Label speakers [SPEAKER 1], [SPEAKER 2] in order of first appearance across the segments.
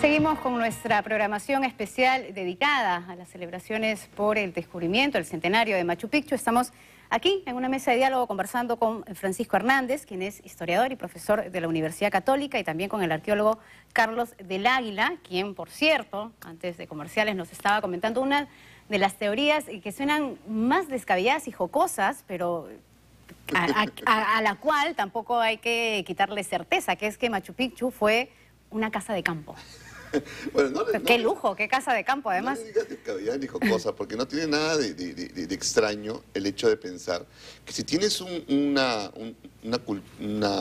[SPEAKER 1] Seguimos con nuestra programación especial dedicada a las celebraciones por el descubrimiento, el centenario de Machu Picchu. Estamos aquí en una mesa de diálogo conversando con Francisco Hernández, quien es historiador y profesor de la Universidad Católica, y también con el arqueólogo Carlos del Águila, quien, por cierto, antes de comerciales nos estaba comentando una de las teorías que suenan más descabelladas y jocosas, pero a la cual tampoco hay que quitarle certeza, que es que Machu Picchu fue una casa de campo.
[SPEAKER 2] Bueno,
[SPEAKER 1] qué lujo, qué casa de campo, además.
[SPEAKER 2] No le digas descabellada ni jocosa, porque no tiene nada de extraño el hecho de pensar que si tienes una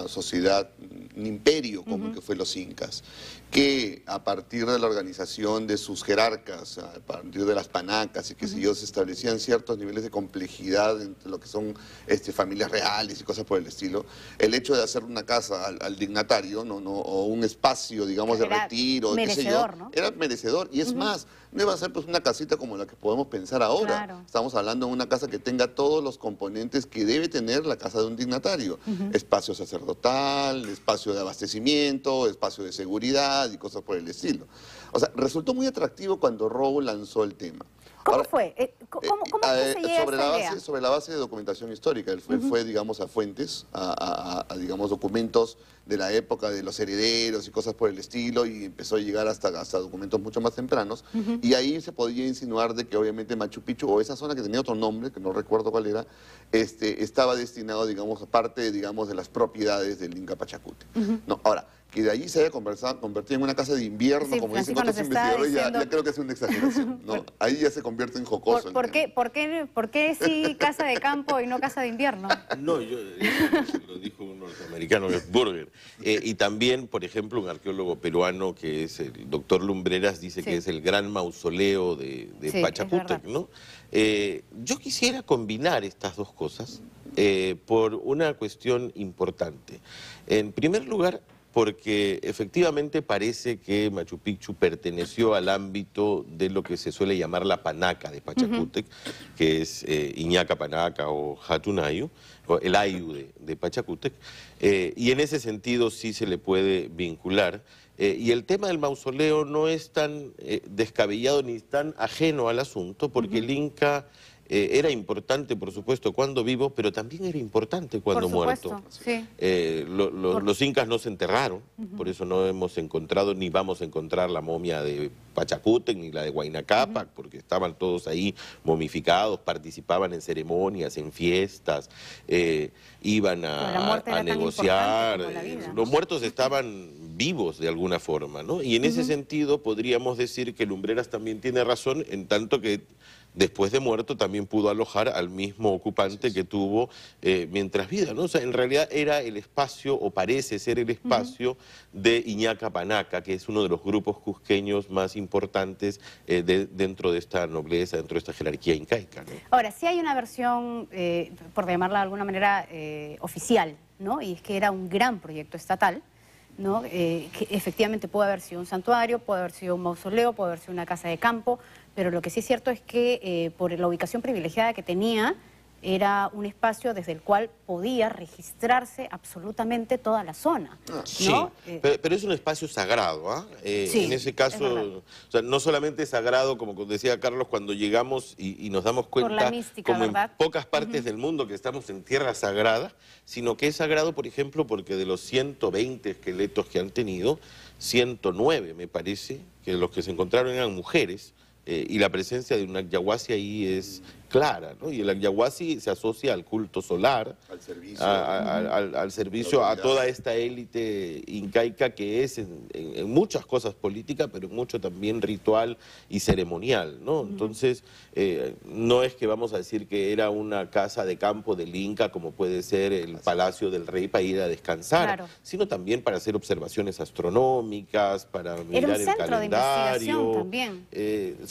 [SPEAKER 2] sociedad, un imperio como que fue los incas, que a partir de la organización de sus jerarcas, a partir de las panacas y qué sé yo, se establecían ciertos niveles de complejidad entre lo que son familias reales y cosas por el estilo, el hecho de hacer una casa al dignatario, o un espacio, digamos, de retiro,
[SPEAKER 1] merecedor, ¿no?
[SPEAKER 2] Era merecedor, y es más, no iba a ser pues una casita como la que podemos pensar ahora.
[SPEAKER 1] Claro.
[SPEAKER 2] Estamos hablando de una casa que tenga todos los componentes que debe tener la casa de un dignatario. Espacio sacerdotal, espacio de abastecimiento, espacio de seguridad y cosas por el estilo. O sea, resultó muy atractivo cuando Rowe lanzó el tema.
[SPEAKER 1] ¿Cómo fue? ¿Cómo se llega a esa idea?
[SPEAKER 2] Sobre la base de documentación histórica. Él fue, digamos, a fuentes, digamos, documentos de la época de los herederos y cosas por el estilo, y empezó a llegar hasta documentos mucho más tempranos, y ahí se podía insinuar de que obviamente Machu Picchu, o esa zona que tenía otro nombre, que no recuerdo cuál era, estaba destinado, digamos, a parte, digamos, de las propiedades del Inca Pachacútec. No, ahora, que de allí se haya convertido en una casa de invierno, como dicen otros investigadores, ya creo que es una exageración, ¿no? Ahí ya se convierte en jocoso.
[SPEAKER 1] ¿Por qué sí casa de campo y no casa de invierno?
[SPEAKER 3] No, lo dijo un norteamericano, que es Burger. Y también, por ejemplo, un arqueólogo peruano, que es el doctor Lumbreras, dice que es el gran mausoleo de Pachacútec, ¿no? Yo quisiera combinar estas dos cosas por una cuestión importante. En primer lugar, porque efectivamente parece que Machu Picchu perteneció al ámbito de lo que se suele llamar la panaca de Pachacútec, que es Iñaca Panaca o Hatunayu, o el Ayu de Pachacútec, y en ese sentido sí se le puede vincular. Y el tema del mausoleo no es tan descabellado ni tan ajeno al asunto, porque el Inca era importante, por supuesto, cuando vivo, pero también era importante cuando muerto.
[SPEAKER 1] Sí.
[SPEAKER 3] Los incas no se enterraron, por eso no hemos encontrado ni vamos a encontrar la momia de Pachacútec ni la de Huayna Cápac, porque estaban todos ahí momificados, participaban en ceremonias, en fiestas, iban a negociar. Los muertos estaban vivos de alguna forma, ¿no? Y en ese sentido podríamos decir que Lumbreras también tiene razón, en tanto que después de muerto también pudo alojar al mismo ocupante que tuvo mientras vida, ¿no? O sea, en realidad era el espacio, o parece ser el espacio de Iñaca Panaca, que es uno de los grupos cusqueños más importantes dentro de esta nobleza, dentro de esta jerarquía incaica, ¿no?
[SPEAKER 1] Ahora, sí hay una versión, por llamarla de alguna manera, oficial, ¿no? Y es que era un gran proyecto estatal, ¿no? Que efectivamente puede haber sido un santuario, puede haber sido un mausoleo, puede haber sido una casa de campo, pero lo que sí es cierto es que por la ubicación privilegiada que tenía, era un espacio desde el cual podía registrarse absolutamente toda la zona, ¿no?
[SPEAKER 3] Sí, pero es un espacio sagrado, ¿ah?
[SPEAKER 1] Sí,
[SPEAKER 3] en ese caso, o sea, no solamente es sagrado, como decía Carlos, cuando llegamos y nos damos cuenta,
[SPEAKER 1] por la mística,
[SPEAKER 3] como
[SPEAKER 1] ¿verdad?
[SPEAKER 3] en pocas partes del mundo, que estamos en tierra sagrada, sino que es sagrado, por ejemplo, porque de los 120 esqueletos que han tenido, 109, me parece, que los que se encontraron eran mujeres, y la presencia de un Agyahuasi ahí es clara, ¿no? Y el Agyahuasi se asocia al culto solar, al servicio, a toda esta élite incaica que es en muchas cosas política, pero en mucho también ritual y ceremonial, ¿no? Entonces, no es que vamos a decir que era una casa de campo del Inca, como puede ser el Palacio del Rey para ir a descansar, sino también para hacer observaciones astronómicas, para mirar el calendario.
[SPEAKER 1] Era un centro de investigación también.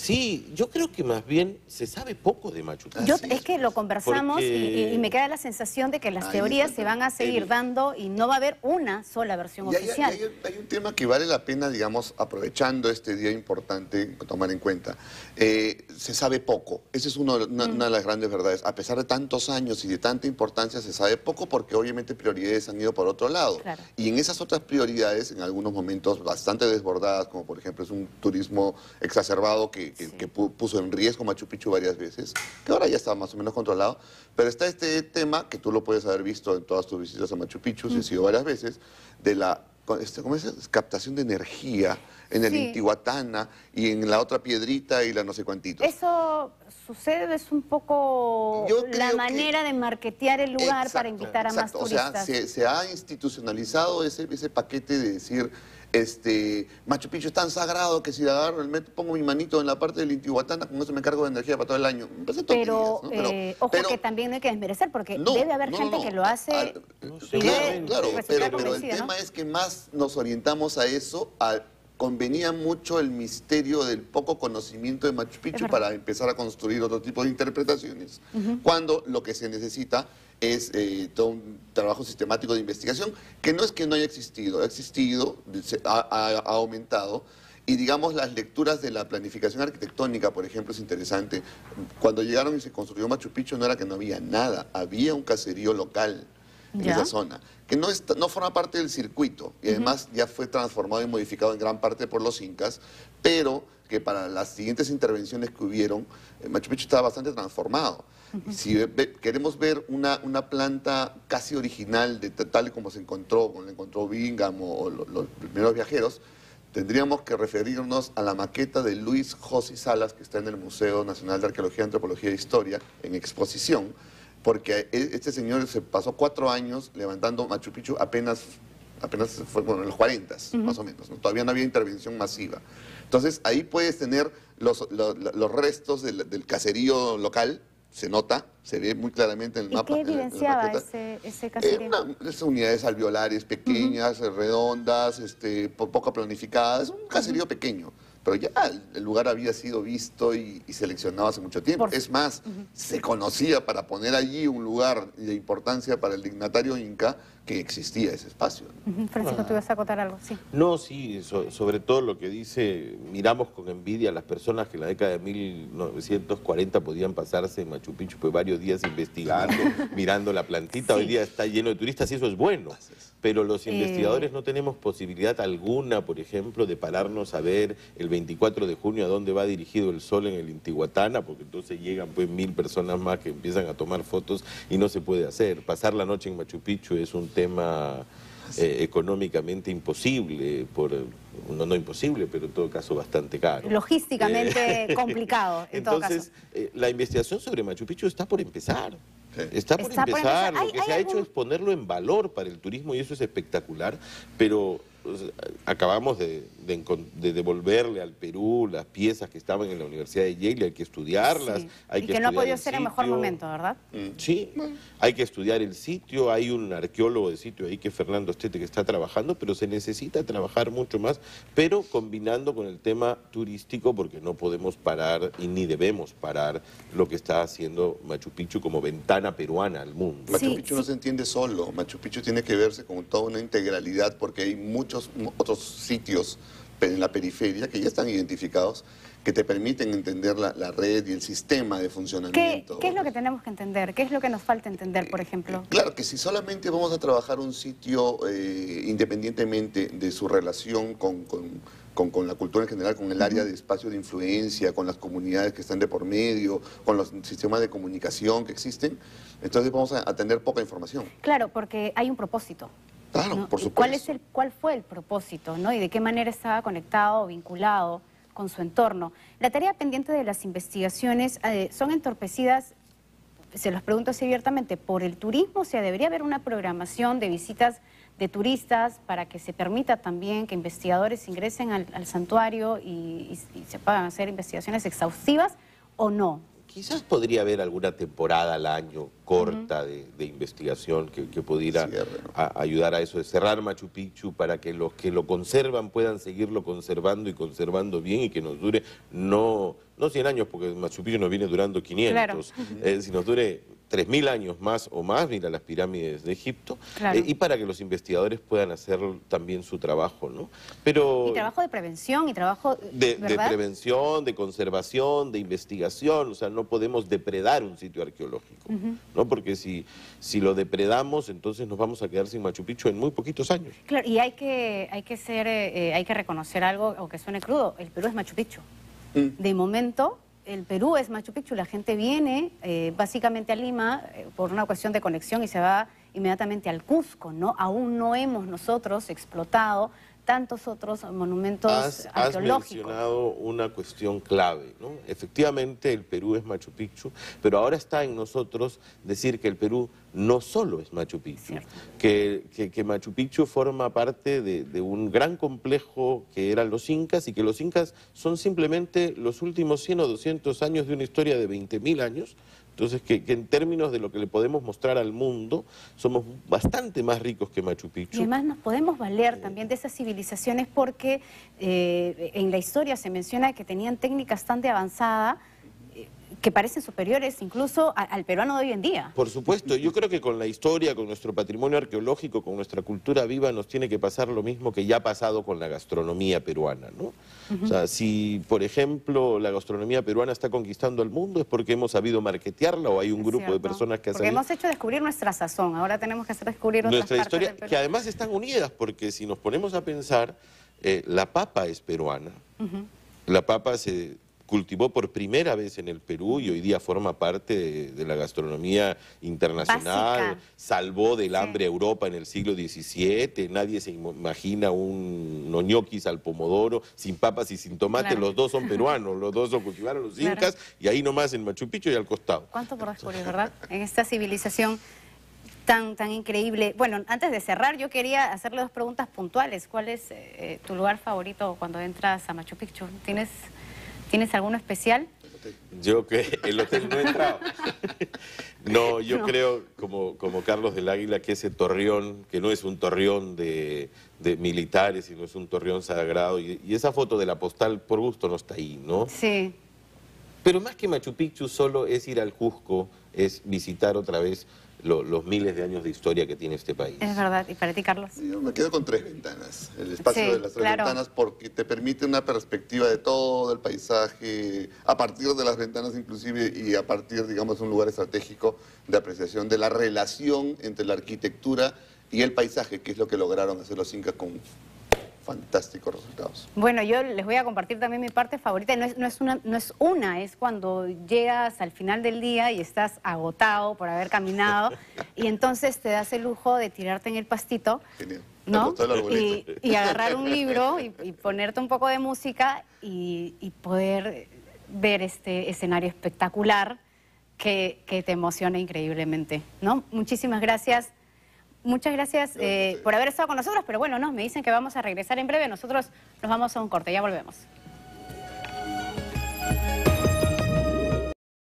[SPEAKER 3] Sí, yo creo que más bien se sabe poco de Machu Picchu.
[SPEAKER 1] Es que lo conversamos y me queda la sensación de que las teorías se van a seguir dando y no va a haber una sola versión oficial.
[SPEAKER 2] Hay un tema que vale la pena, digamos, aprovechando este día importante, tomar en cuenta. Se sabe poco. Esa es una de las grandes verdades. A pesar de tantos años y de tanta importancia, se sabe poco porque obviamente prioridades han ido por otro lado.
[SPEAKER 1] Claro.
[SPEAKER 2] Y en esas otras prioridades, en algunos momentos bastante desbordadas, como por ejemplo es un turismo exacerbado que puso en riesgo Machu Picchu varias veces, que ahora ya está más o menos controlado, pero está este tema, que tú lo puedes haber visto en todas tus visitas a Machu Picchu, si has ido varias veces, de la ¿cómo es? Captación de energía en el Intihuatana y en la otra piedrita y la no sé cuantito.
[SPEAKER 1] Eso sucede, es un poco la manera de marketear el lugar para invitar a más turistas.
[SPEAKER 2] O sea, se ha institucionalizado ese paquete de decir, Machu Picchu es tan sagrado que si agarro pongo mi manito en la parte del Intihuatana, con eso me cargo de energía para todo el año.
[SPEAKER 1] Pero, ojo, que también no hay que desmerecer, porque debe haber gente que lo hace.
[SPEAKER 2] Claro, pero el tema es que más nos orientamos a eso, convenía mucho el misterio del poco conocimiento de Machu Picchu para empezar a construir otro tipo de interpretaciones, cuando lo que se necesita es todo un trabajo sistemático de investigación, que no es que no haya existido, ha existido, ha aumentado, y digamos las lecturas de la planificación arquitectónica, por ejemplo, es interesante. Cuando llegaron y se construyó Machu Picchu no era que no había nada, había un caserío local en esa zona, que no forma parte del circuito, y además ya fue transformado y modificado en gran parte por los incas, pero que para las siguientes intervenciones que hubieron, Machu Picchu estaba bastante transformado. Si queremos ver una planta casi original, tal y como se encontró, como la encontró Bingham o los primeros viajeros, tendríamos que referirnos a la maqueta de Luis José Salas, que está en el Museo Nacional de Arqueología, Antropología e Historia, en exposición, porque este señor se pasó 4 años levantando Machu Picchu apenas fue en los 40, más o menos, ¿no? Todavía no había intervención masiva. Entonces, ahí puedes tener los restos del caserío local, se nota, se ve muy claramente en el mapa.
[SPEAKER 1] ¿Y qué evidenciaba ese caserío?
[SPEAKER 2] Esas unidades alveolares pequeñas, redondas, poco planificadas, un caserío pequeño. Pero ya el lugar había sido visto y seleccionado hace mucho tiempo. Es más, se conocía para poner allí un lugar de importancia para el dignatario inca que existía ese espacio.
[SPEAKER 1] Francisco, tú ibas a acotar algo, sí.
[SPEAKER 3] No, sí, sobre todo lo que dice, miramos con envidia a las personas que en la década de 1940 podían pasarse en Machu Picchu pues, varios días investigando, mirando la plantita. Hoy día está lleno de turistas y eso es bueno. Pero los investigadores no tenemos posibilidad alguna, por ejemplo, de pararnos a ver el 24 de junio a dónde va dirigido el sol en el Intihuatana, porque entonces llegan pues 1000 personas más que empiezan a tomar fotos y no se puede hacer. Pasar la noche en Machu Picchu es un tema económicamente imposible, no imposible, pero en todo caso bastante caro.
[SPEAKER 1] Logísticamente complicado, en todo caso.
[SPEAKER 3] Entonces, la investigación sobre Machu Picchu está por empezar. Está por empezar. Lo que se ha hecho es ponerlo en valor para el turismo y eso es espectacular, pero acabamos de devolverle al Perú las piezas que estaban en la Universidad de Yale, hay que estudiarlas. Hay que
[SPEAKER 1] no ha podido ser en mejor momento, ¿verdad?
[SPEAKER 3] Sí, hay que estudiar el sitio, hay un arqueólogo de sitio ahí que es Fernando Estete que está trabajando, pero se necesita trabajar mucho más, pero combinando con el tema turístico porque no podemos parar y ni debemos parar lo que está haciendo Machu Picchu como ventana peruana al mundo.
[SPEAKER 2] Machu Picchu no se entiende solo, Machu Picchu tiene que verse con toda una integralidad porque hay muchos otros sitios en la periferia que ya están identificados que te permiten entender la red y el sistema de funcionamiento.
[SPEAKER 1] ¿Qué es lo que tenemos que entender? ¿Qué es lo que nos falta entender, por ejemplo?
[SPEAKER 2] Claro que si solamente vamos a trabajar un sitio independientemente de su relación con la cultura en general, con el área de espacio de influencia, con las comunidades que están de por medio, con los sistemas de comunicación que existen, entonces vamos a tener poca información.
[SPEAKER 1] Claro, porque hay un propósito.
[SPEAKER 2] Claro,
[SPEAKER 1] ¿no?
[SPEAKER 2] por supuesto.
[SPEAKER 1] ¿Cuál fue el propósito, ¿no? Y de qué manera estaba conectado o vinculado con su entorno? La tarea pendiente de las investigaciones son entorpecidas, se los pregunto así abiertamente, por el turismo. O sea, debería haber una programación de visitas de turistas para que se permita también que investigadores ingresen al santuario y se puedan hacer investigaciones exhaustivas, ¿o no?
[SPEAKER 3] Quizás podría haber alguna temporada al año corta de investigación que pudiera ayudar a eso, de cerrar Machu Picchu para que los que lo conservan puedan seguirlo conservando y conservando bien y que nos dure no 100 años, porque Machu Picchu nos viene durando 500, claro. Si nos dure 3.000 años más o más, mira las pirámides de Egipto, claro. Y para que los investigadores puedan hacer también su trabajo, ¿no? Pero,
[SPEAKER 1] y trabajo de prevención y trabajo
[SPEAKER 3] de prevención, de conservación, de investigación, o sea, no podemos depredar un sitio arqueológico, ¿no? Porque si lo depredamos, entonces nos vamos a quedar sin Machu Picchu en muy poquitos años.
[SPEAKER 1] Claro, y hay que reconocer algo, aunque suene crudo, el Perú es Machu Picchu. De momento, el Perú es Machu Picchu, la gente viene básicamente a Lima por una cuestión de conexión y se va inmediatamente al Cusco, ¿no? Aún no hemos nosotros explotado tantos otros monumentos arqueológicos.
[SPEAKER 3] Has mencionado una cuestión clave, ¿no? Efectivamente, el Perú es Machu Picchu, pero ahora está en nosotros decir que el Perú no solo es Machu Picchu, que Machu Picchu forma parte de un gran complejo que eran los incas y que los incas son simplemente los últimos 100 o 200 años de una historia de 20.000 años. Entonces, que en términos de lo que le podemos mostrar al mundo, somos bastante más ricos que Machu Picchu.
[SPEAKER 1] Y además nos podemos valer también de esas civilizaciones porque en la historia se menciona que tenían técnicas tan de avanzada que parecen superiores incluso al peruano de hoy en día.
[SPEAKER 3] Por supuesto, yo creo que con la historia, con nuestro patrimonio arqueológico, con nuestra cultura viva, nos tiene que pasar lo mismo que ya ha pasado con la gastronomía peruana, ¿no? O sea, si, por ejemplo, la gastronomía peruana está conquistando al mundo, es porque hemos sabido marketearla o hay un grupo de personas que ha sabido...
[SPEAKER 1] Porque hemos hecho descubrir nuestra sazón, ahora tenemos que hacer descubrir otras
[SPEAKER 3] nuestra
[SPEAKER 1] partes
[SPEAKER 3] historia,
[SPEAKER 1] del Perú.
[SPEAKER 3] Que además están unidas, porque si nos ponemos a pensar, la papa es peruana, la papa se cultivó por primera vez en el Perú y hoy día forma parte de la gastronomía internacional, básica. Salvó del hambre a Europa en el siglo XVII, nadie se imagina unos ñoquis al pomodoro, sin papas y sin tomate, los dos son peruanos, los dos lo cultivaron los incas y ahí nomás en Machu Picchu y al costado.
[SPEAKER 1] ¿Cuánto por descubrir, verdad? En esta civilización tan increíble. Bueno, antes de cerrar, yo quería hacerle dos preguntas puntuales. ¿Cuál es tu lugar favorito cuando entras a Machu Picchu? ¿Tienes alguno especial?
[SPEAKER 3] Yo que el hotel no he entrado. No, yo creo, como Carlos del Águila, que ese torreón, que no es un torreón de militares, sino es un torreón sagrado, y esa foto de la postal por gusto no está ahí, ¿no?
[SPEAKER 1] Sí.
[SPEAKER 3] Pero más que Machu Picchu solo es ir al Cusco, es visitar otra vez los miles de años de historia que tiene este país.
[SPEAKER 1] Es verdad. ¿Y para ti, Carlos?
[SPEAKER 2] Yo me quedo con 3 ventanas. El espacio de las 3 ventanas, porque te permite una perspectiva de todo el paisaje, a partir de las ventanas inclusive, y a partir, digamos, de un lugar estratégico de apreciación de la relación entre la arquitectura y el paisaje, que es lo que lograron hacer los incas con fantásticos resultados.
[SPEAKER 1] Bueno, yo les voy a compartir también mi parte favorita. Es cuando llegas al final del día y estás agotado por haber caminado y entonces te das el lujo de tirarte en el pastito.
[SPEAKER 2] Genial.
[SPEAKER 1] ¿No? Y agarrar un libro y ponerte un poco de música y poder ver este escenario espectacular que te emociona increíblemente, ¿no? Muchísimas gracias. Muchas gracias por haber estado con nosotros, pero bueno, me dicen que vamos a regresar en breve. Nosotros nos vamos a un corte, ya volvemos.